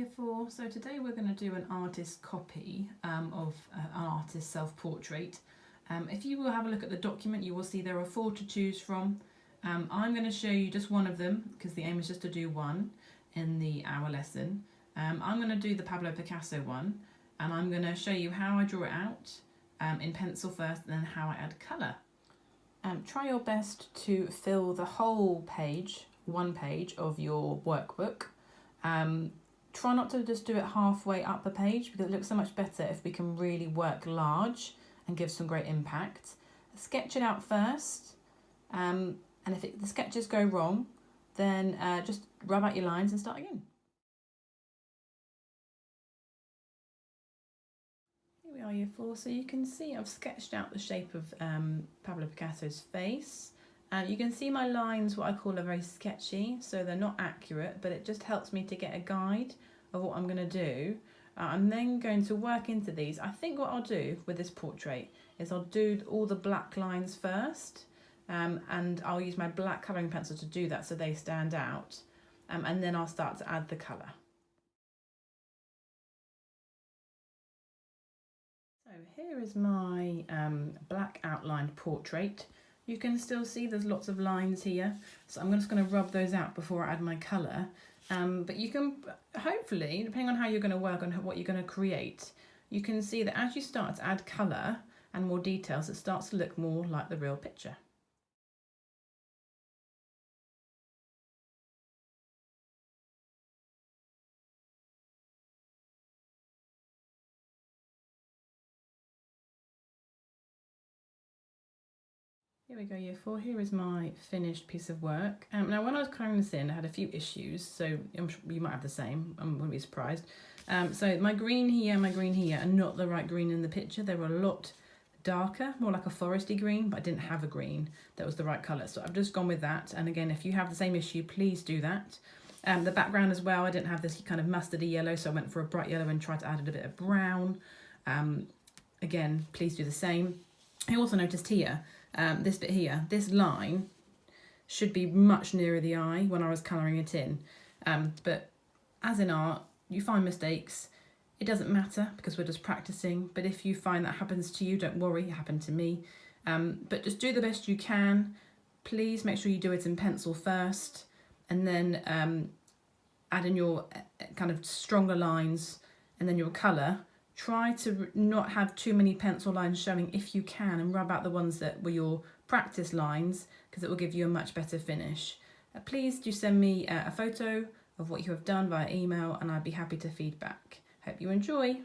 Year 4. So today we're going to do an artist copy of an artist's self-portrait. If you will have a look at the document, you will see there are 4 to choose from. I'm going to show you just one of them because the aim is just to do one in the hour lesson. I'm going to do the Pablo Picasso one, and I'm going to show you how I draw it out in pencil first and then how I add colour. Try your best to fill the whole page, one page of your workbook. Try not to just do it halfway up the page because it looks so much better if we can really work large and give some great impact. Sketch it out first, and if the sketches go wrong, then just rub out your lines and start again. Here we are, Year 4. So you can see I've sketched out the shape of Pablo Picasso's face. You can see my lines, what I call, are very sketchy, so they're not accurate, but it just helps me to get a guide of what I'm going to do. I'm then going to work into these. I think what I'll do with this portrait is I'll do all the black lines first, and I'll use my black colouring pencil to do that so they stand out, and then I'll start to add the colour. So here is my black outlined portrait. You can still see there's lots of lines here, so I'm just going to rub those out before I add my colour. But you can, hopefully, depending on how you're going to work on what you're going to create, you can see that as you start to add colour and more details, it starts to look more like the real picture. Here we go, Year 4. Here is my finished piece of work. Now, when I was colouring this in, I had a few issues, so I'm sure you might have the same. I wouldn't be surprised. So my green here are not the right green in the picture. They were a lot darker, more like a foresty green, but I didn't have a green that was the right colour. So I've just gone with that. And again, if you have the same issue, please do that. The background as well, I didn't have this kind of mustardy yellow, so I went for a bright yellow and tried to add a bit of brown. Again, please do the same. I also noticed here, this bit here, this line should be much nearer the eye when I was colouring it in. But as in art, you find mistakes. It doesn't matter because we're just practicing. But if you find that happens to you, don't worry, it happened to me. But just do the best you can. Please make sure you do it in pencil first, and then add in your kind of stronger lines and then your colour. Try to not have too many pencil lines showing if you can, and rub out the ones that were your practice lines because it will give you a much better finish. Please do send me a photo of what you have done via email and I'd be happy to feedback. Hope you enjoy.